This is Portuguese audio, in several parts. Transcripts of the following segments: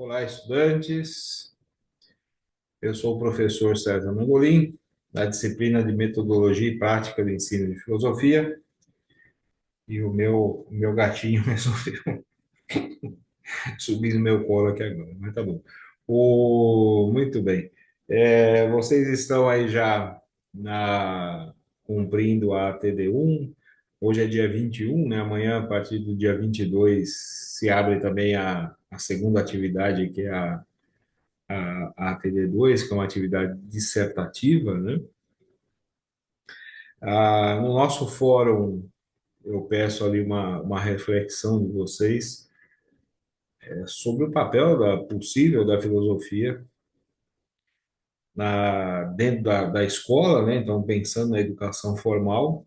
Olá, estudantes. Eu sou o professor César Mangolin, da disciplina de Metodologia e Prática do Ensino de Filosofia, e o meu gatinho resolveu subir no meu colo aqui agora, mas tá bom. Muito bem. Vocês estão aí já cumprindo a TD1. Hoje é dia 21, né? Amanhã, a partir do dia 22, se abre também a segunda atividade, que é a TD2, que é uma atividade dissertativa, né? No nosso fórum, eu peço ali uma reflexão de vocês sobre o papel possível da filosofia dentro da escola, né? Então, pensando na educação formal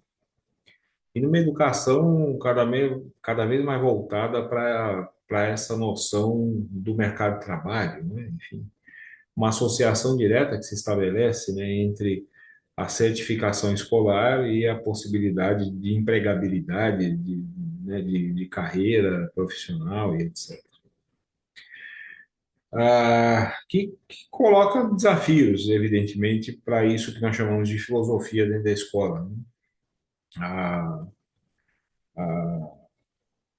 e numa educação cada vez mais voltada para essa noção do mercado de trabalho, né? Enfim, uma associação direta que se estabelece, né, entre a certificação escolar e a possibilidade de empregabilidade, né, de carreira profissional e etc. Que coloca desafios, evidentemente, para isso que nós chamamos de filosofia dentro da escola, né? Ah,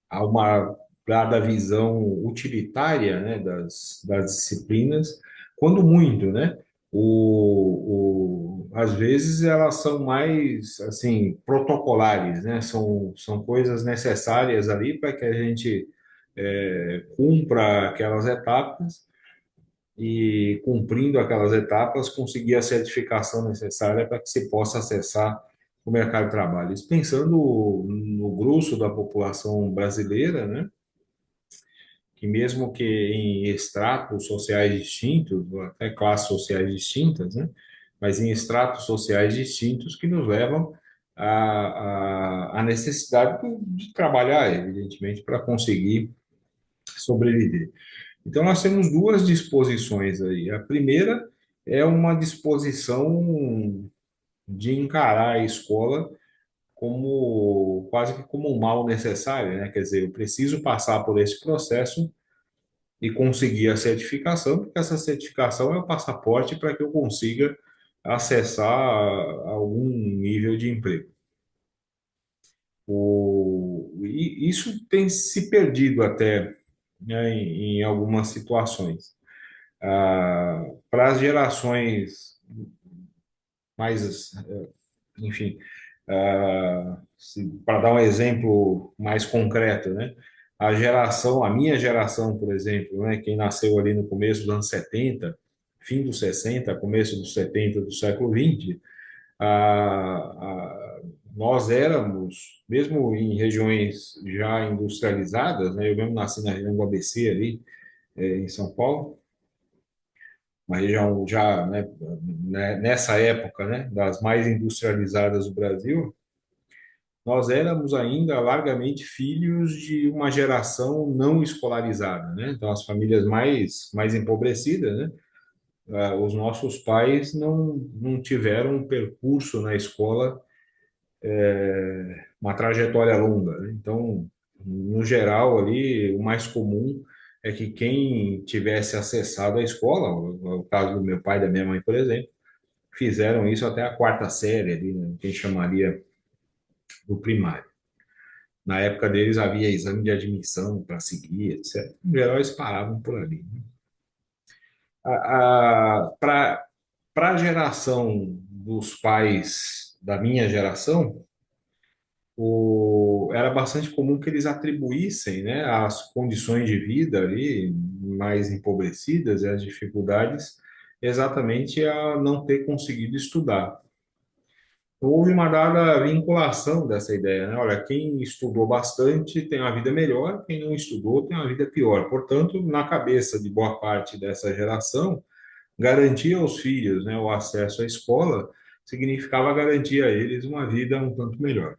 Há uma dada visão utilitária, né, das disciplinas, quando muito, né? Às vezes elas são mais assim protocolares, né? São coisas necessárias ali para que a gente cumpra aquelas etapas e cumprindo aquelas etapas conseguir a certificação necessária para que se possa acessar o mercado de trabalho. Isso pensando no grosso da população brasileira, né? Que mesmo que em estratos sociais distintos, ou até classes sociais distintas, né? Mas em estratos sociais distintos que nos levam à necessidade de trabalhar, evidentemente, para conseguir sobreviver. Então, nós temos duas disposições aí. A primeira é uma disposição de encarar a escola como quase que como um mal necessário, né? Quer dizer, eu preciso passar por esse processo e conseguir a certificação, porque essa certificação é o passaporte para que eu consiga acessar algum nível de emprego. E isso tem se perdido até, né, em algumas situações. Para as gerações mais, enfim, para dar um exemplo mais concreto, né? A minha geração, por exemplo, né? Quem nasceu ali no começo dos anos 70, fim dos 60, começo dos 70 do século 20, nós éramos, mesmo em regiões já industrializadas, né? Eu mesmo nasci na região do ABC ali, em São Paulo, uma região já, nessa época, né, das mais industrializadas do Brasil, nós éramos ainda largamente filhos de uma geração não escolarizada, né? Então, as famílias mais empobrecidas, né? Os nossos pais não tiveram um percurso na escola, uma trajetória longa, né? Então, no geral, ali, o mais comum é que quem tivesse acessado a escola, o caso do meu pai e da minha mãe, por exemplo, fizeram isso até a quarta série, ali, né? Que a gente chamaria do primário. Na época deles havia exame de admissão para seguir, etc. Em geral, eles paravam por ali, né? Para a geração dos pais da minha geração, era bastante comum que eles atribuíssem, né, as condições de vida ali mais empobrecidas e as dificuldades exatamente a não ter conseguido estudar. Houve uma dada vinculação dessa ideia, né? Olha, quem estudou bastante tem uma vida melhor, quem não estudou tem uma vida pior. Portanto, na cabeça de boa parte dessa geração, garantir aos filhos, né, o acesso à escola significava garantir a eles uma vida um tanto melhor.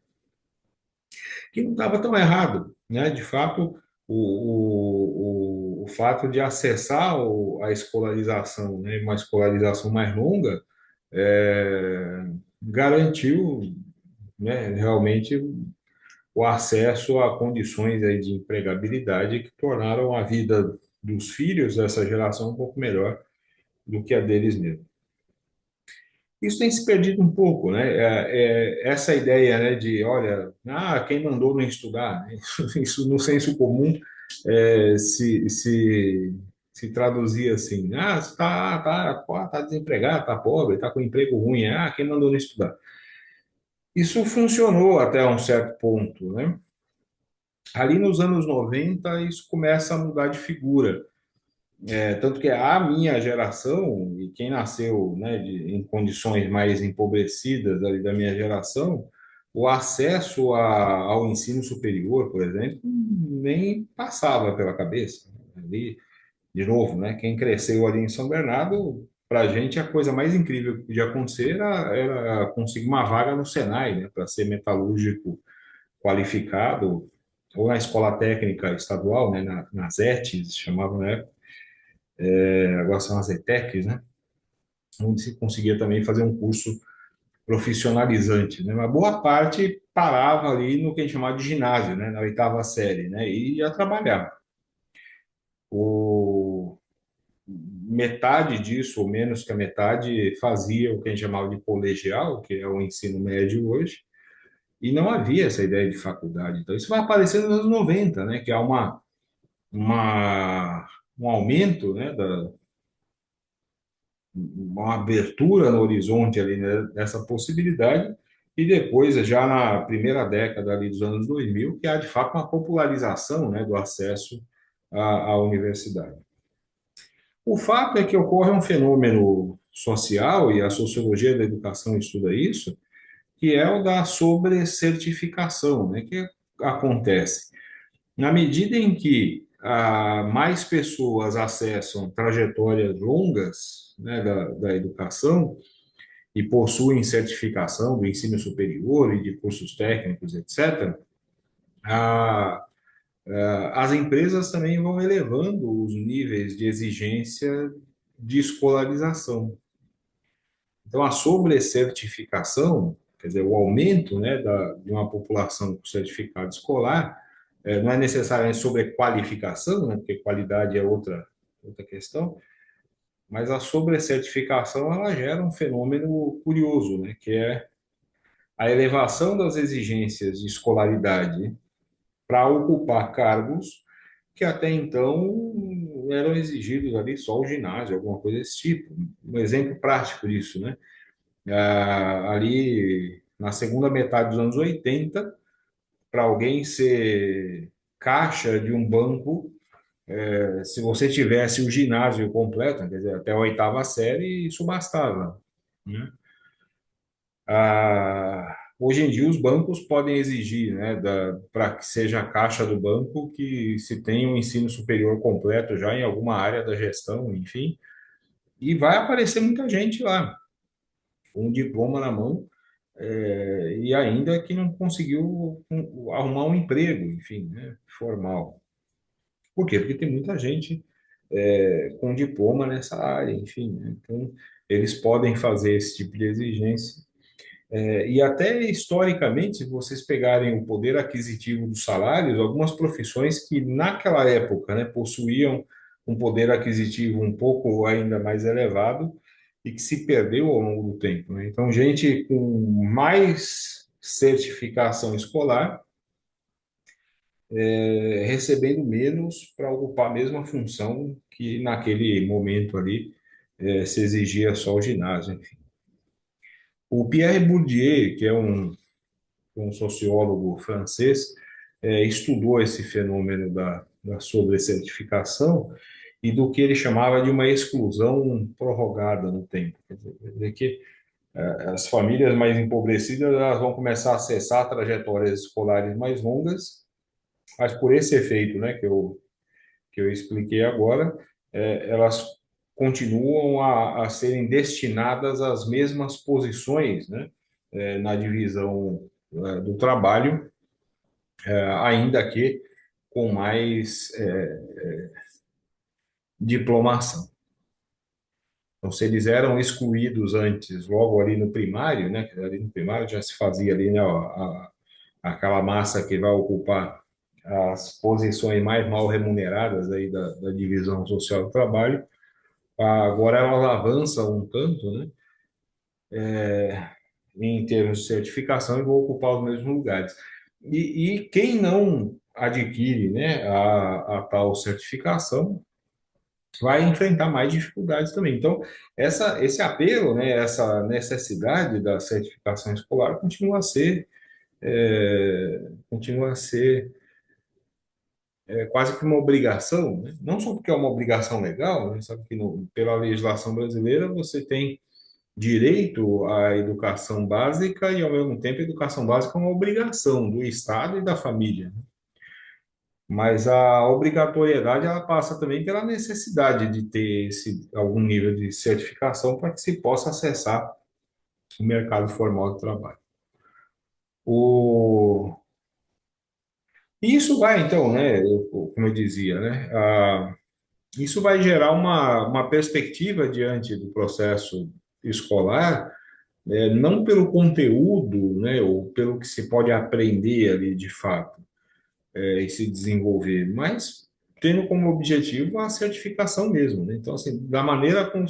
Que não estava tão errado, né? De fato, o fato de acessar a escolarização, né, uma escolarização mais longa, garantiu, né, realmente o acesso a condições aí de empregabilidade que tornaram a vida dos filhos dessa geração um pouco melhor do que a deles mesmos. Isso tem se perdido um pouco, né? Essa ideia, né, de, olha, quem mandou não estudar, né? Isso no senso comum se traduzia assim, você tá desempregado, tá pobre, tá com emprego ruim, quem mandou não estudar? Isso funcionou até um certo ponto, né? Ali nos anos 90 isso começa a mudar de figura. Tanto que a minha geração, e quem nasceu, né, em condições mais empobrecidas ali da minha geração, o acesso ao ensino superior, por exemplo, nem passava pela cabeça. Ali, de novo, né, quem cresceu ali em São Bernardo, para a gente a coisa mais incrível que podia acontecer era conseguir uma vaga no Senai, né, para ser metalúrgico qualificado, ou na escola técnica estadual, né, nas ETEs, chamavam na época, agora são as ETECs, né? Onde se conseguia também fazer um curso profissionalizante, né? Uma boa parte parava ali no que a gente chamava de ginásio, né? Na oitava série, né? E ia trabalhar. O... Metade disso, ou menos que a metade, fazia o que a gente chamava de colegial, que é o ensino médio hoje, e não havia essa ideia de faculdade. Então, isso vai aparecer nos anos 90, né? Que há uma, um aumento, né? Uma abertura no horizonte ali, né, dessa possibilidade, e depois, já na primeira década ali dos anos 2000, que há de fato uma popularização, né, do acesso à universidade. O fato é que ocorre um fenômeno social, e a sociologia da educação estuda isso, que é o da sobrecertificação, né, que acontece. Na medida em que mais pessoas acessam trajetórias longas, né, da educação, e possuem certificação do ensino superior e de cursos técnicos, etc., a, as empresas também vão elevando os níveis de exigência de escolarização. Então, a sobrecertificação, quer dizer, o aumento, né, de uma população com certificado escolar, não é necessariamente sobre qualificação, né, porque qualidade é outra questão, mas a sobrecertificação ela gera um fenômeno curioso, né, que é a elevação das exigências de escolaridade para ocupar cargos que até então eram exigidos ali só o ginásio, alguma coisa desse tipo. Um exemplo prático disso, né? Ali na segunda metade dos anos 80, para alguém ser caixa de um banco, se você tivesse o ginásio completo, quer dizer, até a oitava série, isso bastava, né? Hoje em dia, os bancos podem exigir, né, para que seja a caixa do banco, que se tenha um ensino superior completo já em alguma área da gestão, enfim, e vai aparecer muita gente lá, com um diploma na mão, e ainda que não conseguiu arrumar um emprego, enfim, né, formal. Por quê? Porque tem muita gente com diploma nessa área, enfim, né? Então, eles podem fazer esse tipo de exigência. E até historicamente, se vocês pegarem o poder aquisitivo dos salários, algumas profissões que naquela época, né, possuíam um poder aquisitivo um pouco ainda mais elevado e que se perdeu ao longo do tempo, né? Então, gente com mais certificação escolar recebendo menos para ocupar a mesma função que naquele momento ali se exigia só o ginásio. Enfim. O Pierre Bourdieu, que é um sociólogo francês, estudou esse fenômeno da sobrecertificação e do que ele chamava de uma exclusão prorrogada no tempo. Quer dizer que as famílias mais empobrecidas elas vão começar a acessar trajetórias escolares mais longas, mas por esse efeito, né, que eu expliquei agora, elas continuam a serem destinadas às mesmas posições, né, na divisão do trabalho, ainda que com mais diplomação. Então, se eles eram excluídos antes, logo ali no primário, né, ali no primário já se fazia ali, né, aquela massa que vai ocupar as posições mais mal remuneradas aí da divisão social do trabalho, agora elas avançam um tanto, né, em termos de certificação e vão ocupar os mesmos lugares. E quem não adquire, né, a tal certificação vai enfrentar mais dificuldades também. Então, esse apelo, né, essa necessidade da certificação escolar continua a ser quase que uma obrigação, né? Não só porque é uma obrigação legal, né? Sabe que pela legislação brasileira você tem direito à educação básica e, ao mesmo tempo, a educação básica é uma obrigação do Estado e da família. Mas a obrigatoriedade ela passa também pela necessidade de ter algum nível de certificação para que se possa acessar o mercado formal do trabalho. O... E isso vai, então, né, como eu dizia, né, isso vai gerar uma perspectiva diante do processo escolar, não pelo conteúdo, né, ou pelo que se pode aprender ali de fato, e se desenvolver, mas tendo como objetivo a certificação mesmo, né? Então, assim, da maneira como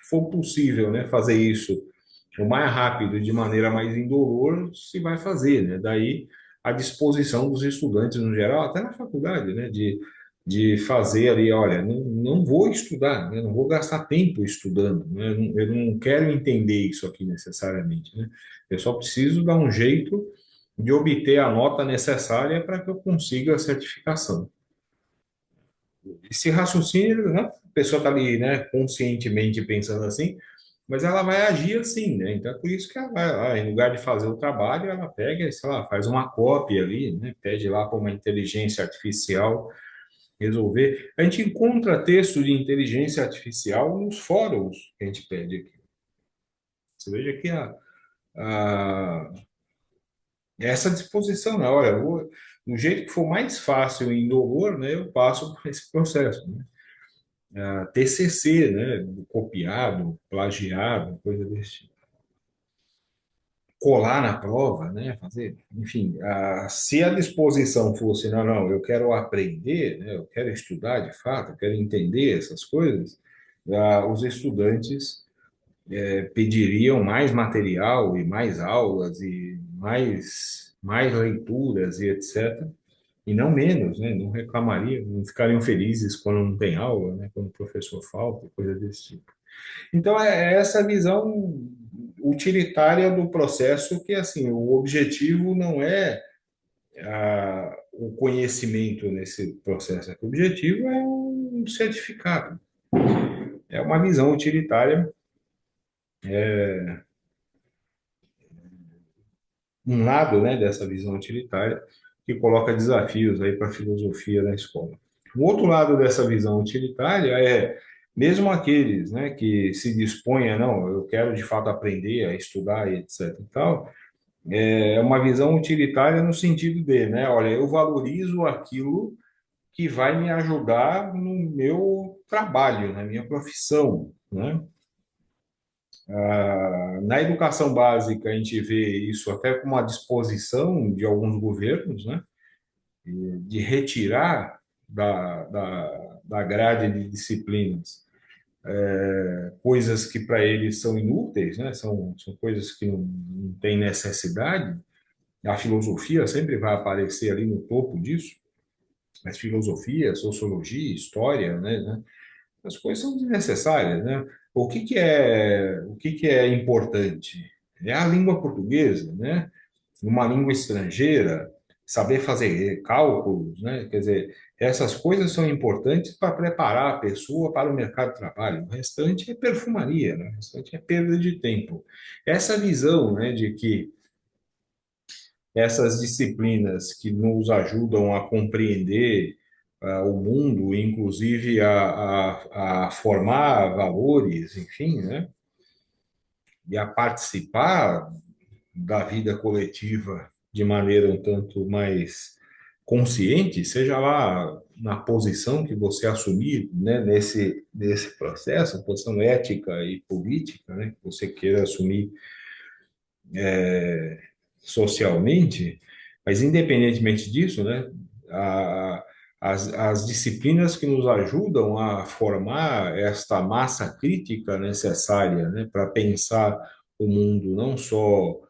for possível, né, fazer isso o mais rápido, de maneira mais indolor, se vai fazer, né? Daí a disposição dos estudantes no geral, até na faculdade, né, de fazer ali, olha, não vou estudar, né? Não vou gastar tempo estudando, né? Eu não quero entender isso aqui necessariamente, né? Eu só preciso dar um jeito de obter a nota necessária para que eu consiga a certificação. Esse raciocínio, né, a pessoa está ali, né, conscientemente pensando assim, mas ela vai agir assim, né? Então é por isso que ela vai lá, em lugar de fazer o trabalho, ela pega, sei lá, faz uma cópia ali, né? Pede lá para uma inteligência artificial resolver. A gente encontra texto de inteligência artificial nos fóruns que a gente pede aqui. Você veja que a essa disposição, né? Olha, do jeito que for mais fácil e indolor, né, eu passo por esse processo, né? TCC, né? Copiado, plagiado, coisa desse tipo. Colar na prova, né? Fazer, enfim, se a disposição fosse, não, eu quero aprender, né? Eu quero estudar de fato, eu quero entender essas coisas, os estudantes pediriam mais material e mais aulas e mais leituras e etc. E não menos, né? Não reclamariam, não ficariam felizes quando não tem aula, né? Quando o professor falta, coisa desse tipo. Então, é essa visão utilitária do processo que, assim, o objetivo não é o conhecimento nesse processo. O objetivo é um certificado. É uma visão utilitária, um lado, né, dessa visão utilitária que coloca desafios aí para a filosofia na escola. O outro lado dessa visão utilitária é mesmo aqueles, né, que se dispõem a, não, eu quero de fato aprender, a estudar e etc e tal, é uma visão utilitária no sentido de, né, olha, eu valorizo aquilo que vai me ajudar no meu trabalho, na minha profissão, né? Na educação básica, a gente vê isso até com uma disposição de alguns governos, né, de retirar da grade de disciplinas coisas que para eles são inúteis, né, são coisas que não têm necessidade. A filosofia sempre vai aparecer ali no topo disso, mas filosofia, sociologia, história, né, as coisas são desnecessárias, né? O que que é importante? É a língua portuguesa, né? Uma língua estrangeira, saber fazer cálculos, né? Quer dizer, essas coisas são importantes para preparar a pessoa para o mercado de trabalho. O restante é perfumaria, né? O restante é perda de tempo. Essa visão, né, de que essas disciplinas que nos ajudam a compreender o mundo, inclusive a formar valores, enfim, né? E a participar da vida coletiva de maneira um tanto mais consciente, seja lá na posição que você assumir, né, nesse processo, a posição ética e política, né, que você queira assumir socialmente, mas independentemente disso, né, a- as disciplinas que nos ajudam a formar esta massa crítica necessária, né, para pensar o mundo não só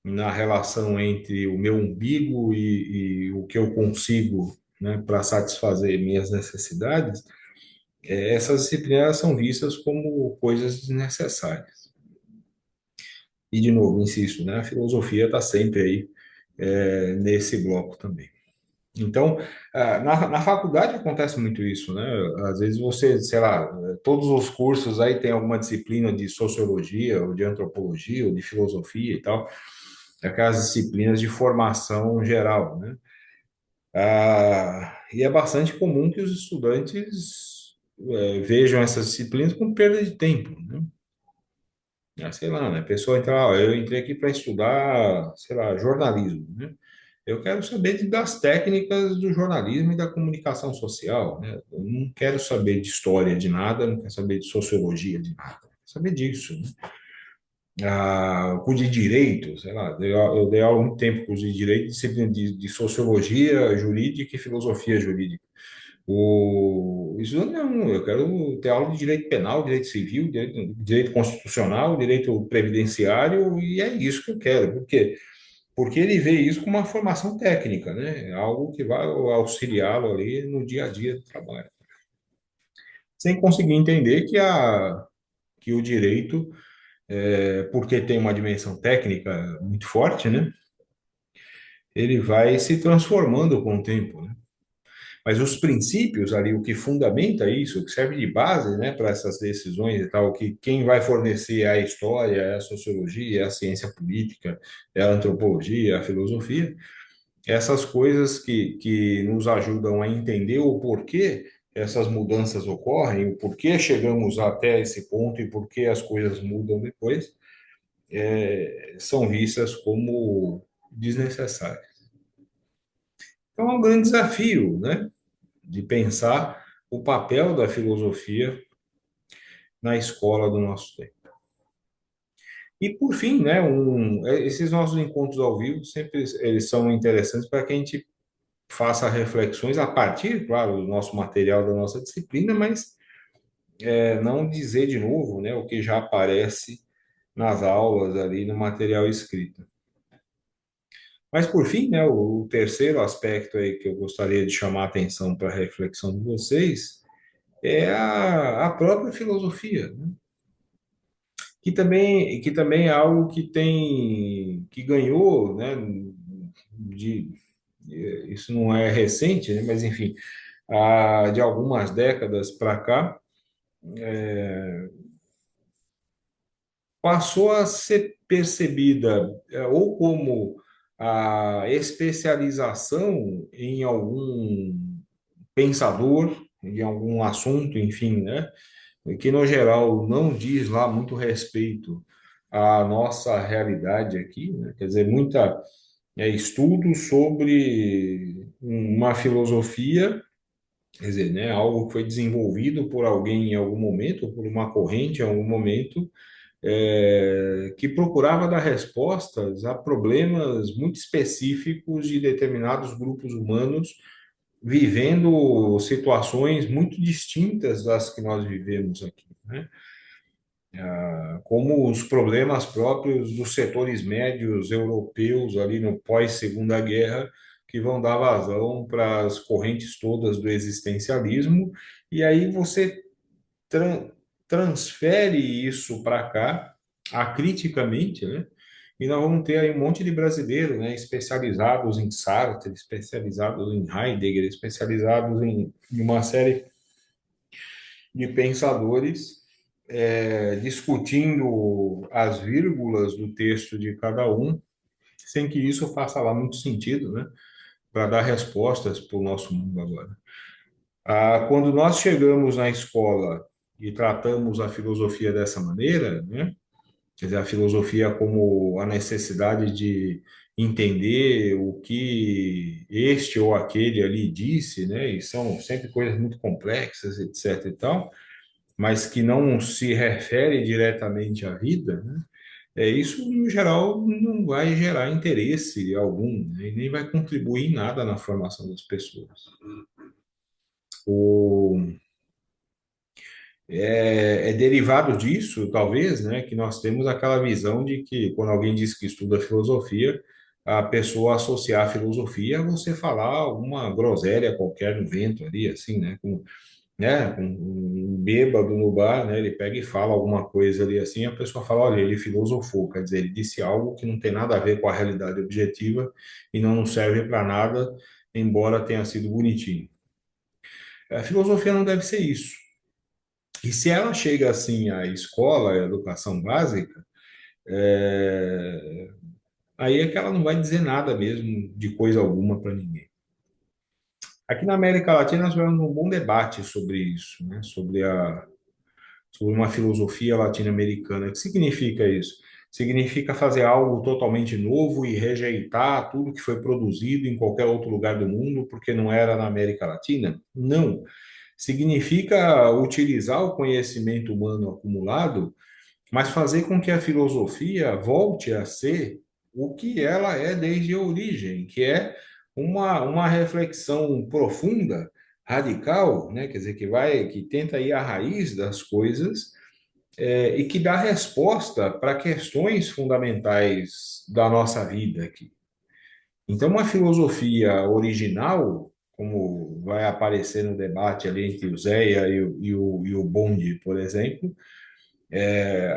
na relação entre o meu umbigo e o que eu consigo, né, para satisfazer minhas necessidades, essas disciplinas são vistas como coisas desnecessárias. E, de novo, insisto, né, a filosofia está sempre aí, nesse bloco também. Então, na faculdade acontece muito isso, né? Às vezes você, sei lá, todos os cursos aí tem alguma disciplina de sociologia, ou de antropologia, ou de filosofia e tal, aquelas disciplinas de formação geral, né? E é bastante comum que os estudantes vejam essas disciplinas como perda de tempo, né? Sei lá, né? A pessoa entra, eu entrei aqui para estudar, sei lá, jornalismo, né? Eu quero saber das técnicas do jornalismo e da comunicação social, né? Eu não quero saber de história de nada, não quero saber de sociologia de nada, eu quero saber disso, né? Curso de direito, sei lá, eu dei aula há muito tempo, curso de direito, disciplina de sociologia jurídica e filosofia jurídica. Isso não, eu quero ter aula de direito penal, direito civil, direito constitucional, direito previdenciário, e é isso que eu quero. Por quê? Porque ele vê isso como uma formação técnica, né? Algo que vai auxiliá-lo ali no dia a dia do trabalho. Sem conseguir entender que o direito, porque tem uma dimensão técnica muito forte, né? Ele vai se transformando com o tempo, né? Mas os princípios ali, o que fundamenta isso, o que serve de base, né, para essas decisões e tal, que quem vai fornecer é a história, é a sociologia, é a ciência política, é a antropologia, é a filosofia, essas coisas que nos ajudam a entender o porquê essas mudanças ocorrem, o porquê chegamos até esse ponto e por que as coisas mudam depois, são vistas como desnecessárias. Então, é um grande desafio, né, de pensar o papel da filosofia na escola do nosso tempo. E, por fim, né, esses nossos encontros ao vivo sempre eles são interessantes para que a gente faça reflexões a partir, claro, do nosso material, da nossa disciplina, mas não dizer de novo, né, o que já aparece nas aulas ali no material escrito. Mas, por fim, né, o terceiro aspecto aí que eu gostaria de chamar a atenção para a reflexão de vocês é a própria filosofia, né? Que também é algo que ganhou, né, de, isso não é recente, né, mas enfim, de algumas décadas para cá, passou a ser percebida ou como a especialização em algum pensador, em algum assunto, enfim, né, que no geral não diz lá muito respeito à nossa realidade aqui, né? Quer dizer, muita estudo sobre uma filosofia, quer dizer, né, algo que foi desenvolvido por alguém em algum momento, por uma corrente em algum momento, que procurava dar respostas a problemas muito específicos de determinados grupos humanos vivendo situações muito distintas das que nós vivemos aqui, né? Como os problemas próprios dos setores médios europeus ali no pós-Segunda Guerra, que vão dar vazão para as correntes todas do existencialismo, e aí você tran transfere isso para cá, acriticamente, né? E nós vamos ter aí um monte de brasileiros, né, especializados em Sartre, especializados em Heidegger, especializados em uma série de pensadores discutindo as vírgulas do texto de cada um, sem que isso faça lá muito sentido, né, para dar respostas para o nosso mundo agora. Quando nós chegamos na escola e tratamos a filosofia dessa maneira, né, quer dizer, a filosofia como a necessidade de entender o que este ou aquele ali disse, né, e são sempre coisas muito complexas, etc e tal, mas que não se refere diretamente à vida, né? Isso, no geral, não vai gerar interesse algum, né? E nem vai contribuir em nada na formação das pessoas. O, é derivado disso, talvez, né, que nós temos aquela visão de que quando alguém diz que estuda filosofia, a pessoa associar a filosofia a você falar alguma groselha qualquer no vento ali, assim, com um bêbado no bar, né, ele pega e fala alguma coisa ali assim, a pessoa fala, olha, ele filosofou, quer dizer, ele disse algo que não tem nada a ver com a realidade objetiva e não nos serve para nada, embora tenha sido bonitinho. A filosofia não deve ser isso. E se ela chega assim à escola, à educação básica, é, aí é que ela não vai dizer nada mesmo de coisa alguma para ninguém. Aqui na América Latina nós tivemos um bom debate sobre isso, né? Sobre uma filosofia latino-americana. O que significa isso? Significa fazer algo totalmente novo e rejeitar tudo que foi produzido em qualquer outro lugar do mundo porque não era na América Latina? Não. Significa utilizar o conhecimento humano acumulado, mas fazer com que a filosofia volte a ser o que ela é desde a origem, que é uma reflexão profunda, radical, né? Quer dizer, que tenta ir à raiz das coisas, e que dá resposta para questões fundamentais da nossa vida aqui. Então, uma filosofia original, como vai aparecer no debate ali entre o Zéia e o Bondi, por exemplo,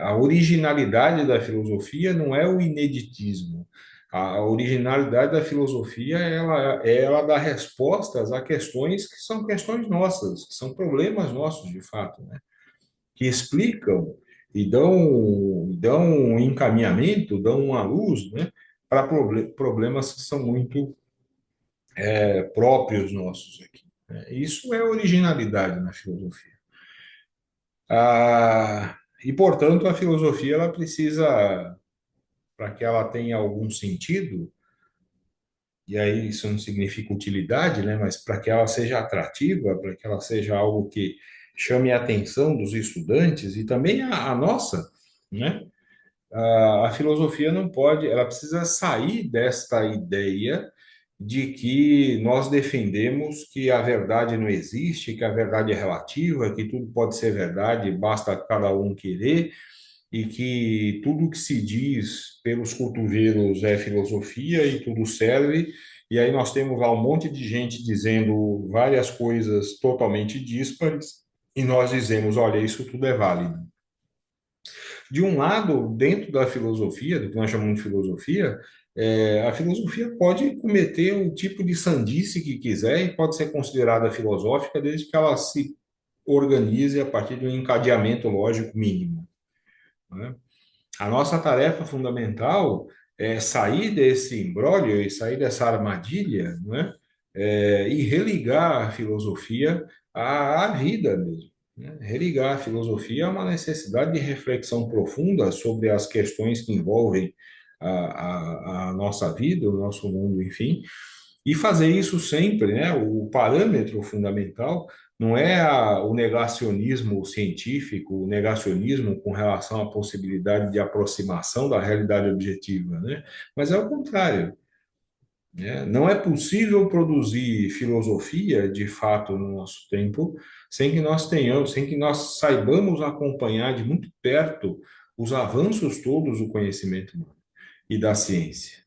a originalidade da filosofia não é o ineditismo. A originalidade da filosofia, ela dá respostas a questões que são questões nossas, que são problemas nossos, de fato, né? Que explicam e dão um encaminhamento, dão uma luz, né? Para problemas que são muito próprios nossos aqui, né? Isso é originalidade na filosofia. E, portanto, a filosofia ela precisa, para que ela tenha algum sentido, e aí isso não significa utilidade, né, mas para que ela seja atrativa, para que ela seja algo que chame a atenção dos estudantes e também a nossa, né? A filosofia não pode, ela precisa sair desta ideia de que nós defendemos que a verdade não existe, que a verdade é relativa, que tudo pode ser verdade, basta cada um querer, e que tudo que se diz pelos cotovelos é filosofia e tudo serve. E aí nós temos lá um monte de gente dizendo várias coisas totalmente díspares, e nós dizemos, olha, isso tudo é válido. De um lado, dentro da filosofia, do que nós chamamos de filosofia, a filosofia pode cometer o tipo de sandice que quiser e pode ser considerada filosófica desde que ela se organize a partir de um encadeamento lógico mínimo, né? A nossa tarefa fundamental é sair desse imbróglio e sair dessa armadilha, né? E religar a filosofia à vida mesmo, né? Religar a filosofia a uma necessidade de reflexão profunda sobre as questões que envolvem a nossa vida, o nosso mundo, enfim, e fazer isso sempre, né? O parâmetro fundamental não é o negacionismo científico, o negacionismo com relação à possibilidade de aproximação da realidade objetiva, né? Mas é o contrário, né? Não é possível produzir filosofia, de fato, no nosso tempo, sem que nós saibamos acompanhar de muito perto os avanços todos do conhecimento humano e da ciência.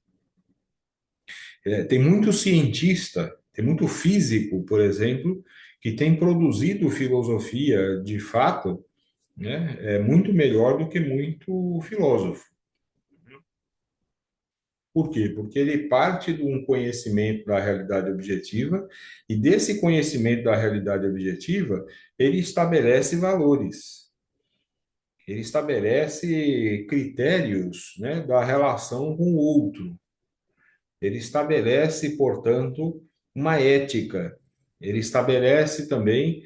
Tem muito cientista, tem muito físico, por exemplo, que tem produzido filosofia de fato, né, muito melhor do que muito filósofo. Por quê? Porque ele parte de um conhecimento da realidade objetiva e desse conhecimento da realidade objetiva, ele estabelece valores, ele estabelece critérios, né, da relação com o outro. Ele estabelece, portanto, uma ética. Ele estabelece também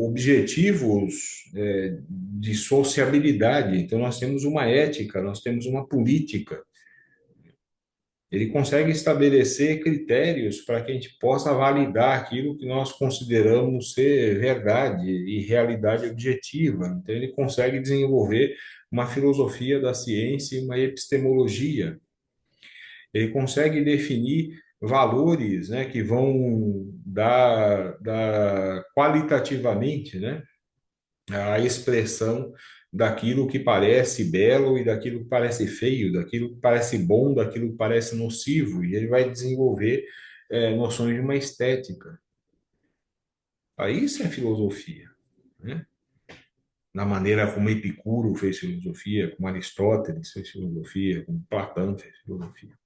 objetivos de sociabilidade. Então, nós temos uma ética, nós temos uma política. Ele consegue estabelecer critérios para que a gente possa validar aquilo que nós consideramos ser verdade e realidade objetiva. Então, ele consegue desenvolver uma filosofia da ciência e uma epistemologia. Ele consegue definir valores, né, que vão dar qualitativamente, né, a expressão daquilo que parece belo e daquilo que parece feio, daquilo que parece bom, daquilo que parece nocivo, e ele vai desenvolver noções de uma estética. Aí isso é filosofia, né? Na maneira como Epicuro fez filosofia, como Aristóteles fez filosofia, como Platão fez filosofia.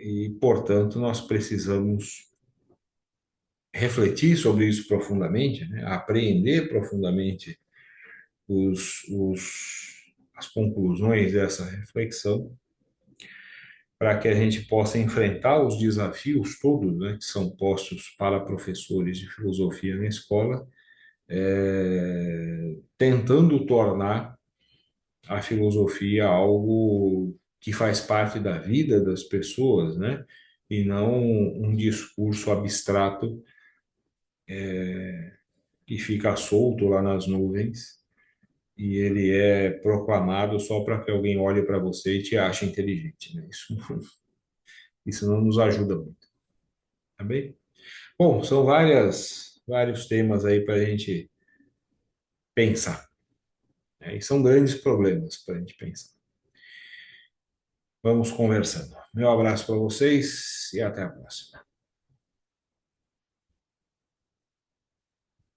E, portanto, nós precisamos refletir sobre isso profundamente, né? Apreender profundamente as conclusões dessa reflexão, para que a gente possa enfrentar os desafios todos, né, que são postos para professores de filosofia na escola, tentando tornar a filosofia algo que faz parte da vida das pessoas, né, e não um discurso abstrato que fica solto lá nas nuvens e ele é proclamado só para que alguém olhe para você e te ache inteligente, né? Isso não nos ajuda muito, tá bem? Bom, são vários temas aí para a gente pensar, né? E são grandes problemas para a gente pensar. Vamos conversando. Meu abraço para vocês e até a próxima.